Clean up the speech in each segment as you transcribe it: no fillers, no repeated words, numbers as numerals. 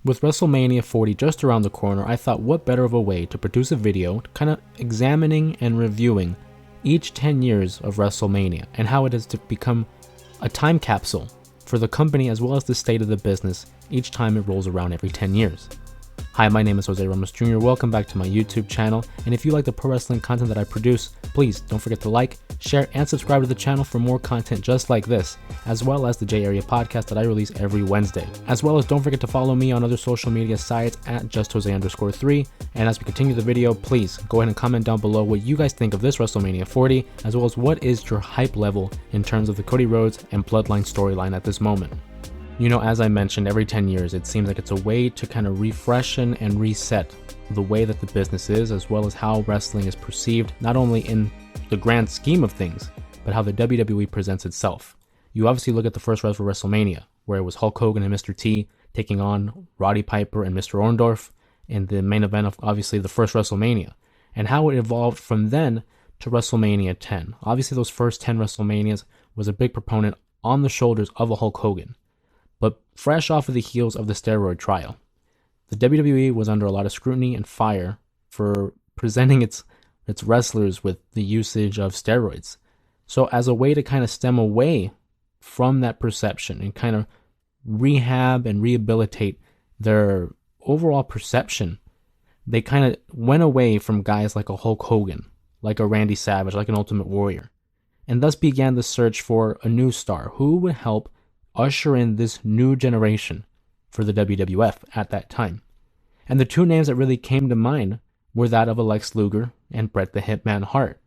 With WrestleMania 40 just around the corner, I thought what better of a way to produce a video kind of examining and reviewing each 10 years of WrestleMania and how it has become a time capsule for the company as well as the state of the business each time it rolls around every 10 years. Hi, my name is Jose Ramos Jr. Welcome back to my YouTube channel, and if you like the pro wrestling content that I produce, please don't forget to like, share, and subscribe to the channel for more content just like this, as well as the J Area podcast that I release every Wednesday. As well as don't forget to follow me on other social media sites at justjose_3, and as we continue the video, please go ahead and comment down below what you guys think of this WrestleMania 40, as well as what is your hype level in terms of the Cody Rhodes and Bloodline storyline at this moment. You know, as I mentioned, every 10 years, it seems like it's a way to kind of refreshen and reset the way that the business is, as well as how wrestling is perceived, not only in the grand scheme of things, but how the WWE presents itself. You obviously look at the first WrestleMania, where it was Hulk Hogan and Mr. T taking on Roddy Piper and Mr. Orndorff in the main event of, obviously, the first WrestleMania, and how it evolved from then to WrestleMania 10. Obviously, those first 10 WrestleManias was a big proponent on the shoulders of a Hulk Hogan. But fresh off of the heels of the steroid trial, the WWE was under a lot of scrutiny and fire for presenting its wrestlers with the usage of steroids. So as a way to kind of stem away from that perception and kind of rehab and rehabilitate their overall perception, they kind of went away from guys like a Hulk Hogan, like a Randy Savage, like an Ultimate Warrior, and thus began the search for a new star who would help usher in this new generation for the WWF at that time. And the two names that really came to mind were that of Lex Luger and Bret the Hitman Hart.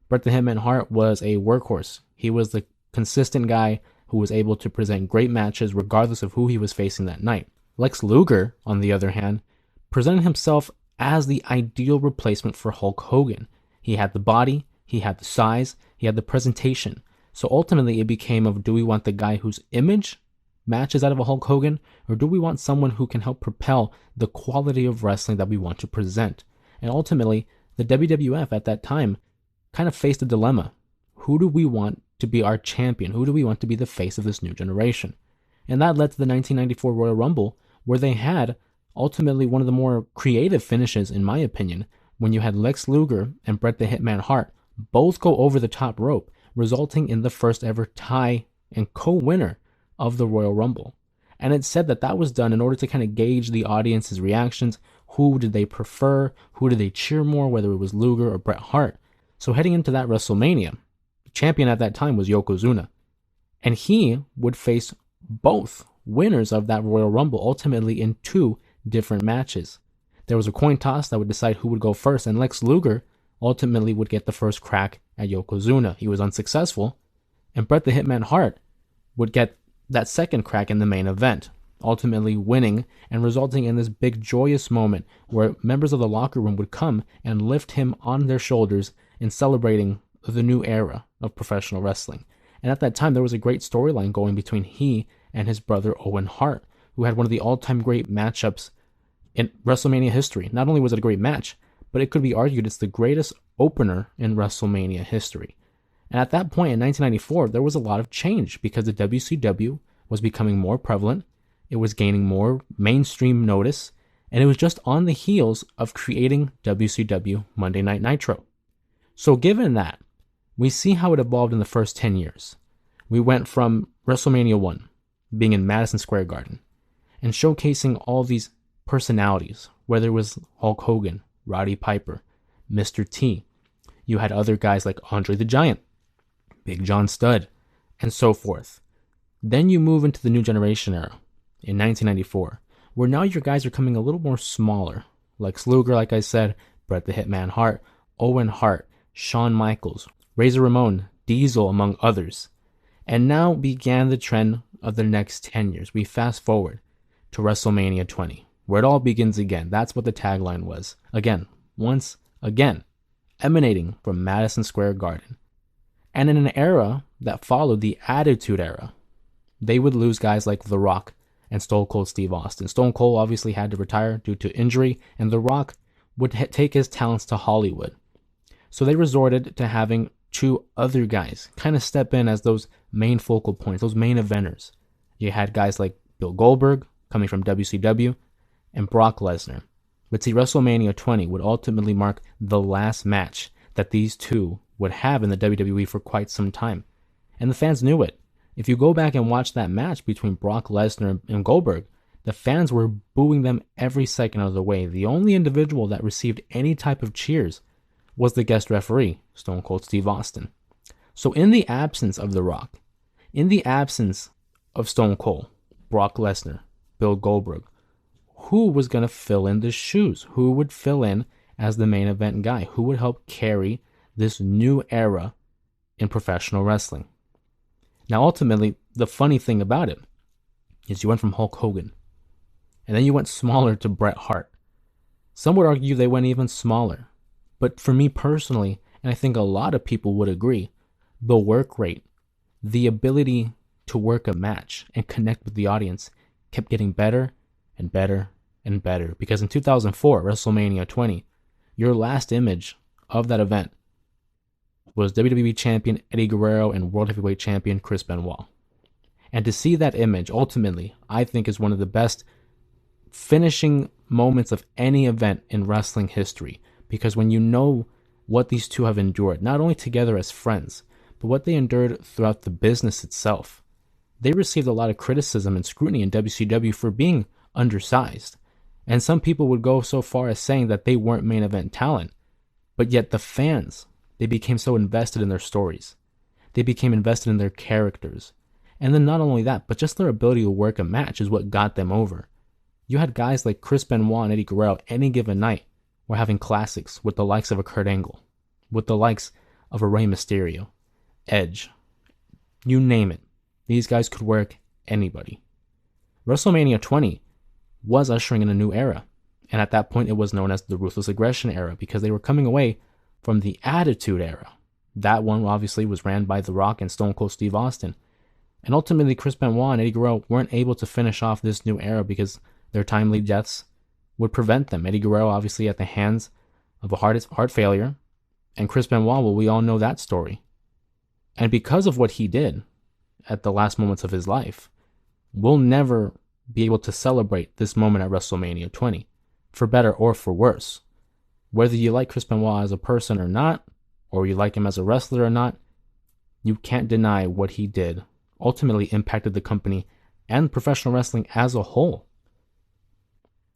Bret the Hitman Hart was a workhorse. He was the consistent guy who was able to present great matches regardless of who he was facing that night. Lex Luger, on the other hand, presented himself as the ideal replacement for Hulk Hogan. He had the body, he had the size, he had the presentation. So ultimately, it became of, do we want the guy whose image matches out of a Hulk Hogan, or do we want someone who can help propel the quality of wrestling that we want to present? And ultimately, the WWF at that time kind of faced a dilemma. Who do we want to be our champion? Who do we want to be the face of this new generation? And that led to the 1994 Royal Rumble, where they had ultimately one of the more creative finishes, in my opinion, when you had Lex Luger and Bret the Hitman Hart both go over the top rope, resulting in the first ever tie and co-winner of the Royal Rumble. And it said that that was done in order to kind of gauge the audience's reactions. Who did they prefer? Who did they cheer more, whether it was Luger or Bret Hart? So heading into that WrestleMania, the champion at that time was Yokozuna. And he would face both winners of that Royal Rumble, ultimately in two different matches. There was a coin toss that would decide who would go first, and Lex Luger ultimately would get the first crack at Yokozuna. He was unsuccessful, and Bret the Hitman Hart would get that second crack in the main event, ultimately winning and resulting in this big joyous moment where members of the locker room would come and lift him on their shoulders in celebrating the new era of professional wrestling. And at that time, there was a great storyline going between he and his brother Owen Hart, who had one of the all-time great matchups in WrestleMania history. Not only was it a great match, but it could be argued it's the greatest opener in WrestleMania history. And at that point in 1994, there was a lot of change because the WCW was becoming more prevalent, it was gaining more mainstream notice, and it was just on the heels of creating WCW Monday Night Nitro. So given that, we see how it evolved in the first 10 years. We went from WrestleMania 1 being in Madison Square Garden and showcasing all these personalities, whether it was Hulk Hogan, Roddy Piper, Mr. T. You had other guys like Andre the Giant, Big John Studd, and so forth. Then you move into the new generation era in 1994, where now your guys are coming a little more smaller. Lex Luger, like I said, Bret the Hitman Hart, Owen Hart, Shawn Michaels, Razor Ramon, Diesel, among others. And now began the trend of the next 10 years. We fast forward to WrestleMania 20, where it all begins again. That's what the tagline was. Again, once again, emanating from Madison Square Garden. And in an era that followed the Attitude Era, they would lose guys like The Rock and Stone Cold Steve Austin. Stone Cold obviously had to retire due to injury, and The Rock would take his talents to Hollywood. So they resorted to having two other guys kind of step in as those main focal points, those main eventers. You had guys like Bill Goldberg coming from WCW, and Brock Lesnar. But see, WrestleMania 20 would ultimately mark the last match that these two would have in the WWE for quite some time. And the fans knew it. If you go back and watch that match between Brock Lesnar and Goldberg, the fans were booing them every second of the way. The only individual that received any type of cheers was the guest referee, Stone Cold Steve Austin. So in the absence of The Rock, in the absence of Stone Cold, Brock Lesnar, Bill Goldberg, who was going to fill in the shoes? Who would fill in as the main event guy? Who would help carry this new era in professional wrestling? Now, ultimately, the funny thing about it is you went from Hulk Hogan, and then you went smaller to Bret Hart. Some would argue they went even smaller. But for me personally, and I think a lot of people would agree, the work rate, the ability to work a match and connect with the audience kept getting better and better and better. Because in 2004, WrestleMania 20, your last image of that event was WWE Champion Eddie Guerrero and World Heavyweight Champion Chris Benoit. And to see that image, ultimately, I think is one of the best finishing moments of any event in wrestling history. Because when you know what these two have endured, not only together as friends, but what they endured throughout the business itself, they received a lot of criticism and scrutiny in WCW for being undersized. And some people would go so far as saying that they weren't main event talent. But yet the fans, they became so invested in their stories. They became invested in their characters. And then not only that, but just their ability to work a match is what got them over. You had guys like Chris Benoit and Eddie Guerrero any given night were having classics with the likes of a Kurt Angle, with the likes of a Rey Mysterio, Edge, you name it. These guys could work anybody. WrestleMania 20 was ushering in a new era. And at that point, it was known as the Ruthless Aggression era because they were coming away from the Attitude era. That one obviously was ran by The Rock and Stone Cold Steve Austin. And ultimately, Chris Benoit and Eddie Guerrero weren't able to finish off this new era because their timely deaths would prevent them. Eddie Guerrero obviously at the hands of a heart failure. And Chris Benoit, well, we all know that story. And because of what he did at the last moments of his life, we'll never be able to celebrate this moment at WrestleMania 20, for better or for worse. Whether you like Chris Benoit as a person or not, or you like him as a wrestler or not, you can't deny what he did ultimately impacted the company and professional wrestling as a whole.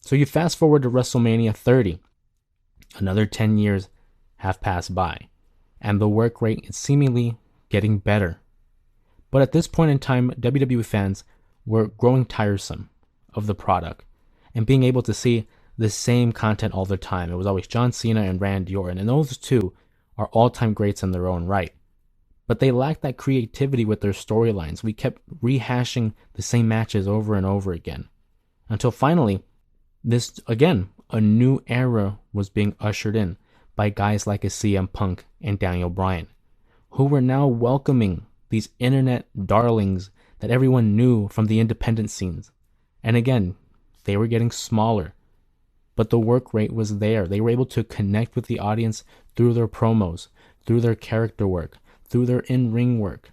So you fast forward to WrestleMania 30. Another 10 years have passed by, and the work rate is seemingly getting better. But at this point in time, WWE fans were growing tiresome of the product and being able to see the same content all the time. It was always John Cena and Randy Orton, and those two are all-time greats in their own right. But they lacked that creativity with their storylines. We kept rehashing the same matches over and over again. Until finally, a new era was being ushered in by guys like a CM Punk and Daniel Bryan, who were now welcoming these internet darlings that everyone knew from the independent scenes. And again, they were getting smaller, but the work rate was there. They were able to connect with the audience through their promos, through their character work, through their in-ring work.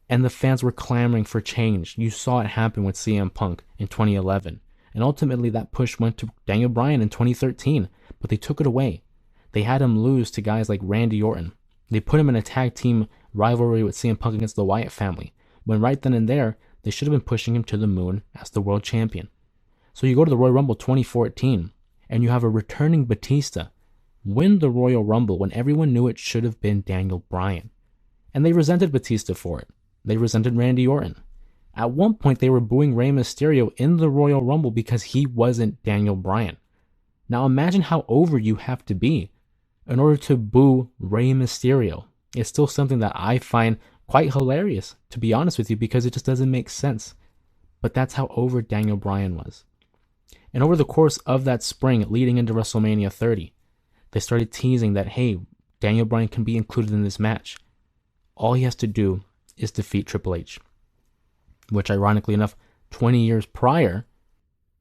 And the fans were clamoring for change. You saw it happen with CM Punk in 2011. And ultimately that push went to Daniel Bryan in 2013, but they took it away. They had him lose to guys like Randy Orton. They put him in a tag team rivalry with CM Punk against the Wyatt family, when right then and there, they should have been pushing him to the moon as the world champion. So you go to the Royal Rumble 2014, and you have a returning Batista win the Royal Rumble when everyone knew it should have been Daniel Bryan. And they resented Batista for it. They resented Randy Orton. At one point, they were booing Rey Mysterio in the Royal Rumble because he wasn't Daniel Bryan. Now imagine how over you have to be in order to boo Rey Mysterio. It's still something that I find quite hilarious, to be honest with you, because it just doesn't make sense. But that's how over Daniel Bryan was. And over the course of that spring leading into WrestleMania 30, they started teasing that, hey, Daniel Bryan can be included in this match. All he has to do is defeat Triple H. Which, ironically enough, 20 years prior,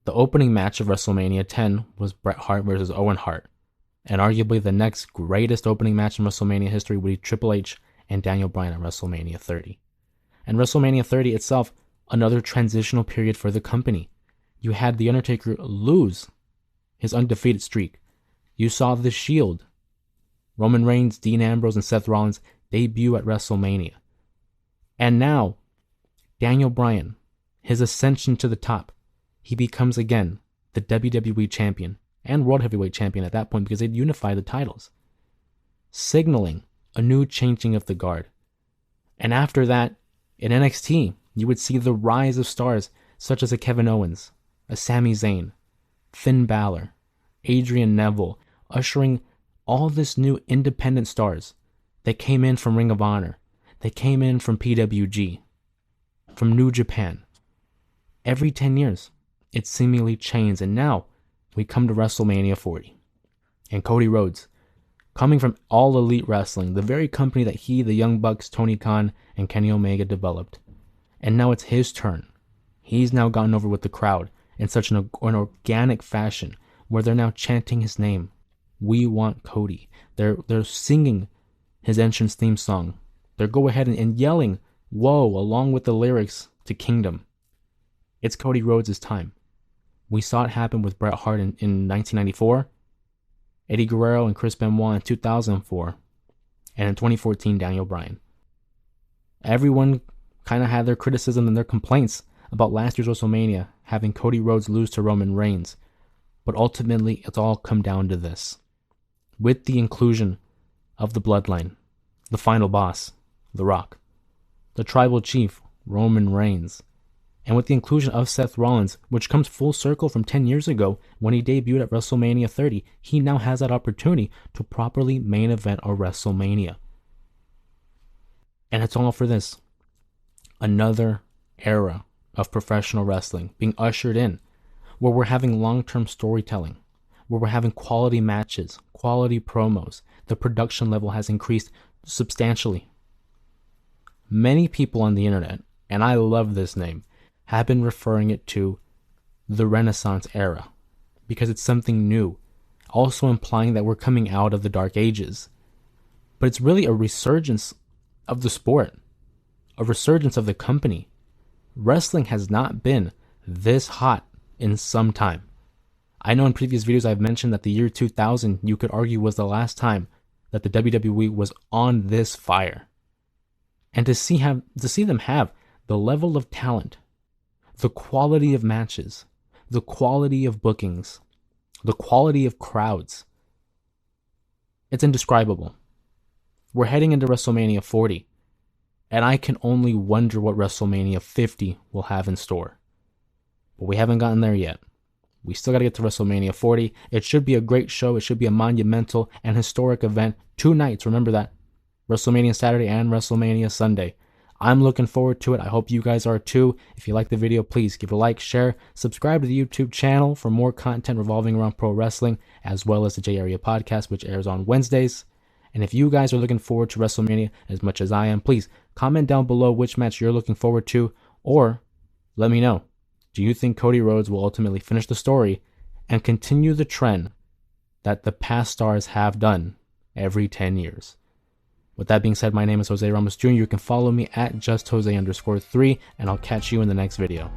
the opening match of WrestleMania 10 was Bret Hart versus Owen Hart. And arguably the next greatest opening match in WrestleMania history would be Triple H and Daniel Bryan at WrestleMania 30. And WrestleMania 30 itself, another transitional period for the company. You had The Undertaker lose his undefeated streak. You saw The Shield, Roman Reigns, Dean Ambrose, and Seth Rollins debut at WrestleMania. And now, Daniel Bryan, his ascension to the top, he becomes again the WWE Champion and World Heavyweight Champion at that point because they'd unified the titles, signaling a new changing of the guard. And after that, in NXT, you would see the rise of stars such as a Kevin Owens, a Sami Zayn, Finn Balor, Adrian Neville, ushering all this new independent stars that came in from Ring of Honor, that came in from PWG, from New Japan. Every 10 years, it seemingly changed, and now we come to WrestleMania 40. And Cody Rhodes, coming from All Elite Wrestling, the very company that he, the Young Bucks, Tony Khan, and Kenny Omega developed. And now it's his turn. He's now gotten over with the crowd in such an organic fashion where they're now chanting his name. We want Cody. They're singing his entrance theme song. They're go ahead and yelling, whoa, along with the lyrics to Kingdom. It's Cody Rhodes' time. We saw it happen with Bret Hart in 1994, Eddie Guerrero and Chris Benoit in 2004, and in 2014, Daniel Bryan. Everyone kind of had their criticism and their complaints about last year's WrestleMania having Cody Rhodes lose to Roman Reigns, but ultimately it's all come down to this. With the inclusion of the Bloodline, the final boss, The Rock, the Tribal Chief, Roman Reigns, and with the inclusion of Seth Rollins, which comes full circle from 10 years ago when he debuted at WrestleMania 30, he now has that opportunity to properly main event a WrestleMania. And it's all for this. Another era of professional wrestling being ushered in, where we're having long-term storytelling, where we're having quality matches, quality promos. The production level has increased substantially. Many people on the internet, and I love this name, have been referring it to the Renaissance era because it's something new, also implying that we're coming out of the Dark Ages. But it's really a resurgence of the sport, a resurgence of the company. Wrestling has not been this hot in some time. I know in previous videos I've mentioned that the year 2000, you could argue, was the last time that the WWE was on this fire. And to see them have the level of talent, the quality of matches, the quality of bookings, the quality of crowds, it's indescribable. We're heading into WrestleMania 40, and I can only wonder what WrestleMania 50 will have in store. But we haven't gotten there yet. We still got to get to WrestleMania 40. It should be a great show. It should be a monumental and historic event. 2 nights, remember that. WrestleMania Saturday and WrestleMania Sunday. I'm looking forward to it. I hope you guys are too. If you like the video, please give it a like, share, subscribe to the YouTube channel for more content revolving around pro wrestling, as well as the J Area podcast, which airs on Wednesdays. And if you guys are looking forward to WrestleMania as much as I am, please comment down below which match you're looking forward to, or let me know. Do you think Cody Rhodes will ultimately finish the story and continue the trend that the past stars have done every 10 years? With that being said, my name is Jose Ramos Jr. You can follow me at JustJose_3, and I'll catch you in the next video.